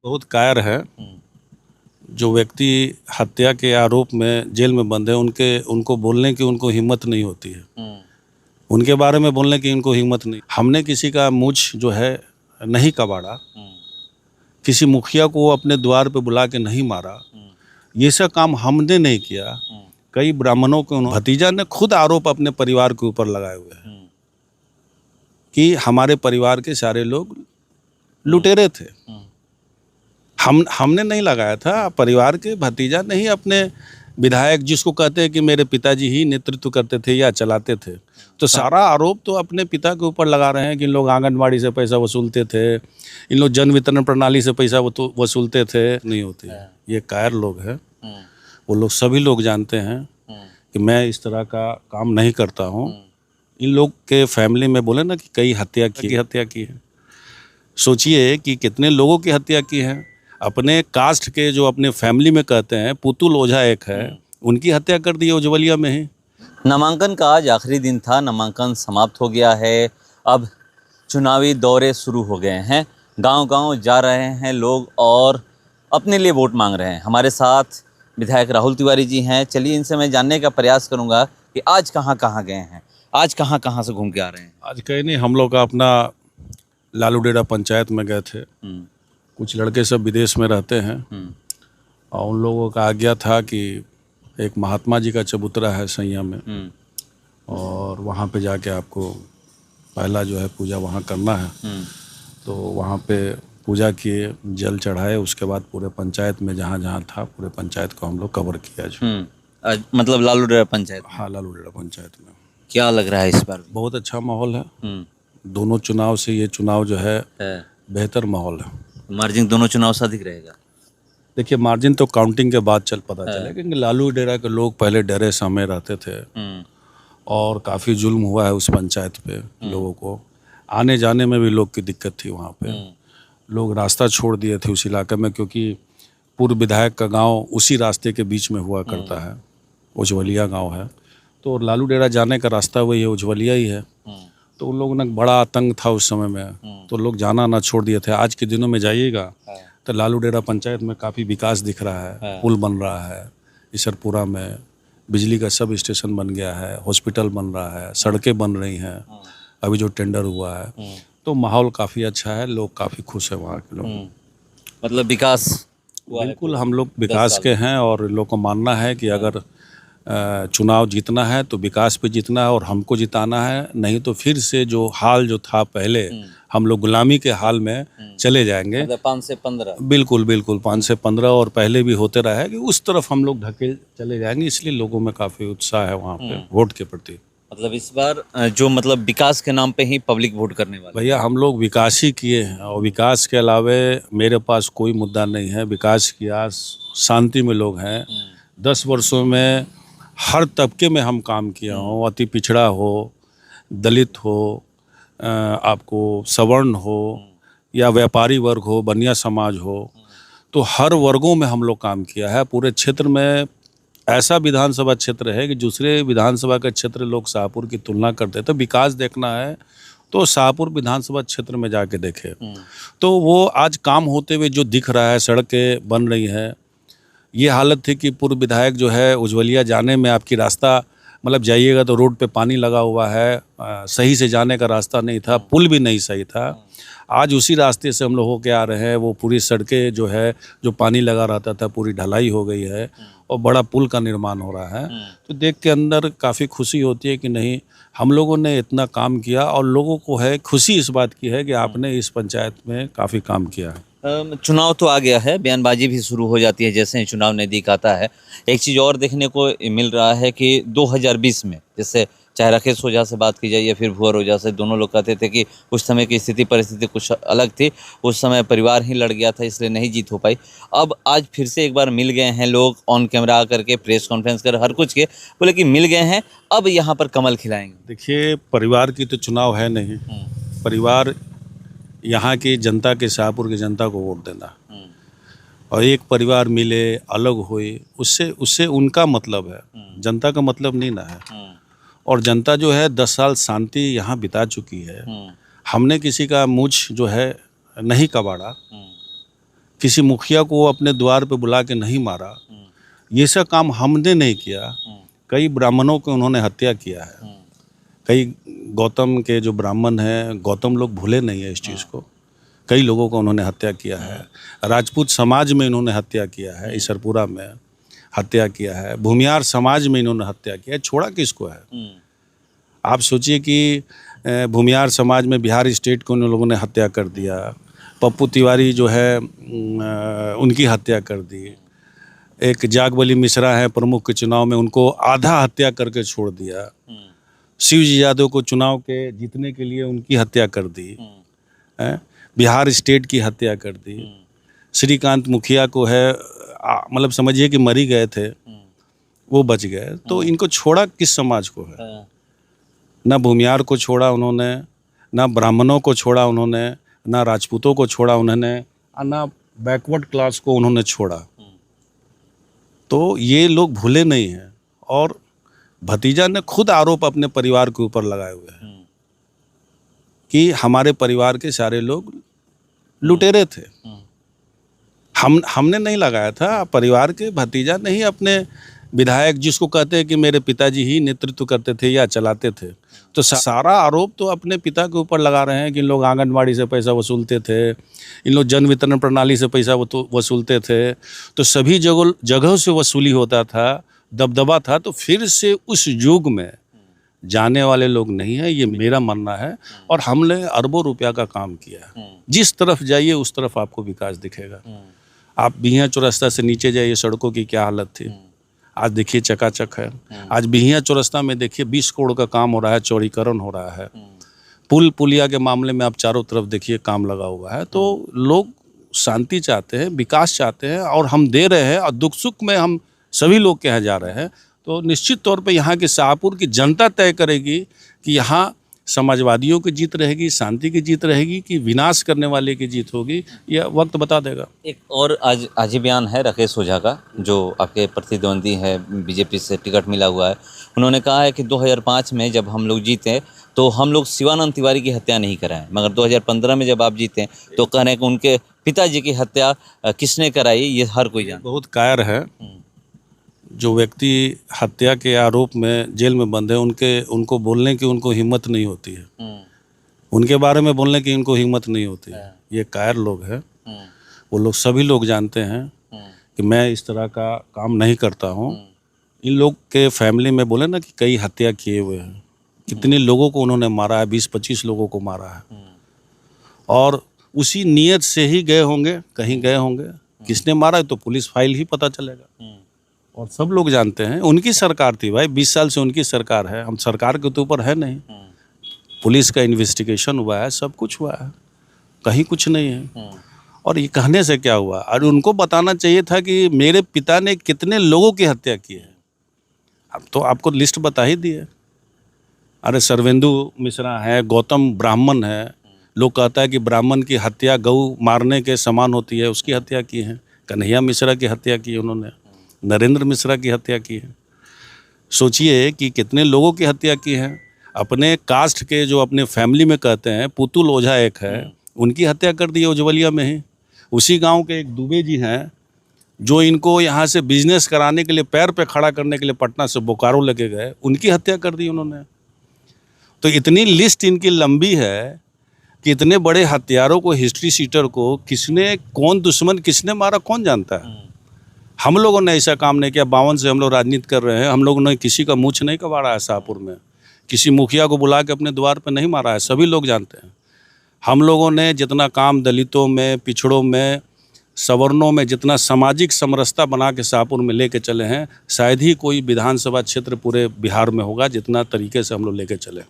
बहुत कायर है। जो व्यक्ति हत्या के आरोप में जेल में बंद है उनको बोलने की उनको हिम्मत नहीं होती है। उनके बारे में बोलने की इनको हिम्मत नहीं। हमने किसी का मूंछ जो है नहीं कबाड़ा, किसी मुखिया को अपने द्वार पे बुला के नहीं मारा, ये सब काम हमने नहीं किया। कई ब्राह्मणों के भतीजा ने खुद आरोप अपने परिवार के ऊपर लगाए हुए हैं कि हमारे परिवार के सारे लोग लुटेरे थे। हमने नहीं लगाया था, परिवार के भतीजा ने ही अपने विधायक, जिसको कहते हैं कि मेरे पिताजी ही नेतृत्व करते थे या चलाते थे, तो सारा आरोप तो अपने पिता के ऊपर लगा रहे हैं कि इन लोग आंगनबाड़ी से पैसा वसूलते थे, इन लोग जन वितरण प्रणाली से पैसा वसूलते थे। नहीं होती, ये कायर लोग हैं। वो लोग सभी लोग जानते हैं कि मैं इस तरह का काम नहीं करता हूँ। इन लोग के फैमिली में बोले ना कि कई हत्या की है। सोचिए कि कितने लोगों की हत्या की है। अपने कास्ट के जो अपने फैमिली में कहते हैं, पुतुल ओझा एक है, उनकी हत्या कर दी उज्ज्वलिया में ही। नामांकन का आज आखिरी दिन था, नामांकन समाप्त हो गया है। अब चुनावी दौरे शुरू हो गए हैं, गांव-गांव जा रहे हैं लोग और अपने लिए वोट मांग रहे हैं। हमारे साथ विधायक राहुल तिवारी जी हैं। चलिए इनसे मैं जानने का प्रयास करूंगा कि आज कहां-कहां गए हैं, आज कहां-कहां से घूम के आ रहे हैं। आज कहीं नहीं, हम लोग का अपना लालूडेरा पंचायत में गए थे। कुछ लड़के सब विदेश में रहते हैं और उन लोगों का आज्ञा था कि एक महात्मा जी का चबूतरा है सैया में, और वहाँ पे जाके आपको पहला जो है पूजा वहाँ करना है। तो वहाँ पे पूजा किए, जल चढ़ाए, उसके बाद पूरे पंचायत में जहाँ जहाँ था पूरे पंचायत को हम लोग कवर किया जो। मतलब लालूडेरा पंचायत? हाँ, लालूडेरा पंचायत में। क्या लग रहा है इस बार? बहुत अच्छा माहौल है। दोनों चुनाव से ये चुनाव जो है बेहतर माहौल है। मार्जिन दोनों चुनाव से अधिक रहेगा? देखिए, मार्जिन तो काउंटिंग के बाद पता चलेगा, क्योंकि लालूडेरा के लोग पहले डरे समय रहते थे और काफ़ी जुल्म हुआ है उस पंचायत पे। लोगों को आने जाने में भी लोग की दिक्कत थी। वहाँ पे लोग रास्ता छोड़ दिए थे उस इलाके में, क्योंकि पूर्व विधायक का गांव उसी रास्ते के बीच में हुआ करता है, उज्ज्वलिया गांव है। तो लालूडेरा जाने का रास्ता वही है, उज्ज्वलिया ही है। तो उन लोगों ने बड़ा आतंक था उस समय में, तो लोग जाना ना छोड़ दिए थे। आज के दिनों में जाइएगा तो लालूडेरा पंचायत में काफ़ी विकास दिख रहा है। पुल बन रहा है इसरपुरा में, बिजली का सब स्टेशन बन गया है, हॉस्पिटल बन रहा है, सड़कें बन रही हैं, अभी जो टेंडर हुआ है। तो माहौल काफ़ी अच्छा है, लोग काफ़ी खुश है वहाँ के लोग। मतलब विकास? बिल्कुल, हम लोग विकास के हैं और लोग को मानना है कि अगर चुनाव जीतना है तो विकास पे जीतना है और हमको जिताना है, नहीं तो फिर से जो हाल जो था पहले, हम लोग गुलामी के हाल में चले जाएंगे। मतलब 5 से 15? बिल्कुल 5 से 15 और पहले भी होते रहा है कि उस तरफ हम लोग ढके चले जाएंगे। इसलिए लोगों में काफ़ी उत्साह है वहाँ पे वोट के प्रति। मतलब इस बार जो मतलब विकास के नाम पे ही पब्लिक वोट करने वाले? भैया, हम लोग विकास ही किए हैं और विकास के अलावे मेरे पास कोई मुद्दा नहीं है। विकास किया, शांति में लोग हैं। 10 वर्षों में हर तबके में हम काम किया हूँ, अति पिछड़ा हो, दलित हो, आपको सवर्ण हो या व्यापारी वर्ग हो, बनिया समाज हो, तो हर वर्गों में हम लोग काम किया है। पूरे क्षेत्र में ऐसा विधानसभा क्षेत्र है कि दूसरे विधानसभा के क्षेत्र लोग शाहपुर की तुलना करते हैं। तो विकास देखना है तो शाहपुर विधानसभा क्षेत्र में जाके देखे, तो वो आज काम होते हुए जो दिख रहा है, सड़कें बन रही हैं। ये हालत थी कि पूर्व विधायक जो है उज्ज्वलिया जाने में आपकी रास्ता, मतलब जाइएगा तो रोड पे पानी लगा हुआ है, सही से जाने का रास्ता नहीं था, पुल भी नहीं सही था। आज उसी रास्ते से हम लोग होके आ रहे हैं। वो पूरी सड़कें जो है, जो पानी लगा रहता था, पूरी ढलाई हो गई है और बड़ा पुल का निर्माण हो रहा है। तो देख के अंदर काफ़ी खुशी होती है कि नहीं, हम लोगों ने इतना काम किया और लोगों को है खुशी इस बात की है कि आपने इस पंचायत में काफ़ी काम किया है। चुनाव तो आ गया है, बयानबाजी भी शुरू हो जाती है जैसे ही चुनाव नज़दीक आता है। एक चीज़ और देखने को मिल रहा है कि 2020 में, जैसे चाहे राकेश ओझा से बात की जाए या फिर भुवर ओझा से, दोनों लोग कहते थे कि उस समय की स्थिति परिस्थिति कुछ अलग थी। उस समय परिवार ही लड़ गया था, इसलिए नहीं जीत हो पाई। अब आज फिर से एक बार मिल गए हैं लोग, ऑन कैमरा आकर के प्रेस कॉन्फ्रेंस कर हर कुछ के बोले कि मिल गए हैं, अब यहाँ पर कमल खिलाएंगे। देखिए, परिवार की तो चुनाव है नहीं। परिवार यहाँ की जनता के, शाहपुर की जनता को वोट देना, और एक परिवार मिले अलग हुए, उससे उनका मतलब है, जनता का मतलब नहीं ना है। और जनता जो है 10 साल शांति यहाँ बिता चुकी है। हमने किसी का मूंछ जो है नहीं कबाड़ा, किसी मुखिया को अपने द्वार पे बुला के नहीं मारा, ये सब काम हमने नहीं किया। कई ब्राह्मणों को उन्होंने हत्या किया है। कई गौतम के जो ब्राह्मण हैं, गौतम लोग भूले नहीं है इस चीज़ को। कई लोगों को उन्होंने हत्या किया है। राजपूत समाज में इन्होंने हत्या किया है, ईसरपुरा में हत्या किया है, भूमियार समाज में इन्होंने हत्या किया है। छोड़ा किसको है? आप सोचिए कि भूमियार समाज में बिहार स्टेट को उन लोगों ने हत्या कर दिया। पप्पू तिवारी जो है उनकी हत्या कर दी। एक जागबली मिश्रा है प्रमुख के चुनाव में, उनको आधा हत्या करके छोड़ दिया। शिवजी यादव को चुनाव के जीतने के लिए उनकी हत्या कर दी। बिहार स्टेट की हत्या कर दी। श्रीकांत मुखिया को है मतलब समझिए कि मर ही गए थे, वो बच गए। तो इनको छोड़ा किस समाज को है? ना भूमियार को छोड़ा उन्होंने, ना ब्राह्मणों को छोड़ा उन्होंने, ना राजपूतों को छोड़ा उन्होंने, ना बैकवर्ड क्लास को उन्होंने छोड़ा। तो ये लोग भूले नहीं हैं। और भतीजा ने खुद आरोप अपने परिवार के ऊपर लगाए हुए हैं कि हमारे परिवार के सारे लोग लुटेरे थे। हमने नहीं लगाया था, परिवार के भतीजा ने ही अपने विधायक, जिसको कहते हैं कि मेरे पिताजी ही नेतृत्व करते थे या चलाते थे, तो सारा आरोप तो अपने पिता के ऊपर लगा रहे हैं कि इन लोग आंगनबाड़ी से पैसा वसूलते थे, इन लोग जन वितरण प्रणाली से पैसा वसूलते थे। तो सभी जगहों से वसूली होता था, दबदबा था। तो फिर से उस युग में जाने वाले लोग नहीं है, ये मेरा मानना है। और हमने अरबों रुपया का काम किया। जिस तरफ जाइए उस तरफ आपको विकास दिखेगा। आप बिहिया चौरस्ता से नीचे जाइए, सड़कों की क्या हालत थी, आज देखिए चकाचक है। आज बिहिया चौरस्ता में देखिए 20 करोड़ का काम हो रहा है, चौड़ीकरण हो रहा है। पुलिया के मामले में आप चारों तरफ देखिए काम लगा हुआ है। तो लोग शांति चाहते हैं, विकास चाहते हैं, और हम दे रहे हैं। और दुख सुख में हम सभी लोग के यहाँ जा रहे हैं। तो निश्चित तौर पे यहाँ के शाहपुर की जनता तय करेगी कि यहाँ समाजवादियों की जीत रहेगी, शांति की जीत रहेगी, कि विनाश करने वाले की जीत होगी, यह वक्त बता देगा। एक और आज ही बयान है राकेश ओझा का, जो आपके प्रतिद्वंदी है, बीजेपी से टिकट मिला हुआ है। उन्होंने कहा है कि 2005 में जब हम लोग जीते तो हम लोग शिवानंद तिवारी की हत्या नहीं कराएं, मगर 2015 में जब आप जीते तो कह रहे हैं कि उनके पिताजी की हत्या किसने कराई, ये हर कोई जानता है। बहुत कायर है जो व्यक्ति हत्या के आरोप में जेल में बंद है, उनको बोलने की उनको हिम्मत नहीं होती है। उनके बारे में बोलने की इनको हिम्मत नहीं होती है। ये कायर लोग हैं। वो लोग सभी लोग जानते हैं कि मैं इस तरह का काम नहीं करता हूँ। इन लोग के फैमिली में बोले ना कि कई हत्या किए हुए हैं, कितने लोगों को उन्होंने मारा है, 20-25 लोगों को मारा है। और उसी नीयत से ही गए होंगे, कहीं गए होंगे। किसने मारा है तो पुलिस फाइल ही पता चलेगा। और सब लोग जानते हैं, उनकी सरकार थी भाई, 20 साल से उनकी सरकार है। हम सरकार के तो ऊपर है नहीं। पुलिस का इन्वेस्टिगेशन हुआ है, सब कुछ हुआ है, कहीं कुछ नहीं है। और ये कहने से क्या हुआ? और उनको बताना चाहिए था कि मेरे पिता ने कितने लोगों की हत्या की है। अब तो आपको लिस्ट बता ही दी है। अरे सर्वेंदु मिश्रा है, गौतम ब्राह्मण है, लोग कहता है कि ब्राह्मण की हत्या गऊ मारने के समान होती है, उसकी हत्या की है। कन्हैया मिश्रा की हत्या की उन्होंने, नरेंद्र मिश्रा की हत्या की है। सोचिए कि कितने लोगों की हत्या की है। अपने कास्ट के जो अपने फैमिली में कहते हैं, पुतुल ओझा एक है, उनकी हत्या कर दी है उज्ज्वलिया में ही। उसी गांव के एक दुबे जी हैं जो इनको यहाँ से बिजनेस कराने के लिए, पैर पे खड़ा करने के लिए पटना से बोकारो लेके गए, उनकी हत्या कर दी उन्होंने। तो इतनी लिस्ट इनकी लंबी है कि इतने बड़े हत्यारों को, हिस्ट्री सीटर को किसने, कौन दुश्मन किसने मारा कौन जानता है। हम लोगों ने ऐसा काम नहीं किया। 52 से हम लोग राजनीति कर रहे हैं। हम लोगों ने किसी का मूछ नहीं कबाड़ा है शाहपुर में, किसी मुखिया को बुला के अपने द्वार पे नहीं मारा है, सभी लोग जानते हैं। हम लोगों ने जितना काम दलितों में, पिछड़ों में, सवर्णों में जितना सामाजिक समरसता बना के शाहपुर में लेके चले हैं, शायद ही कोई विधानसभा क्षेत्र पूरे बिहार में होगा जितना तरीके से हम लोग लेके चले।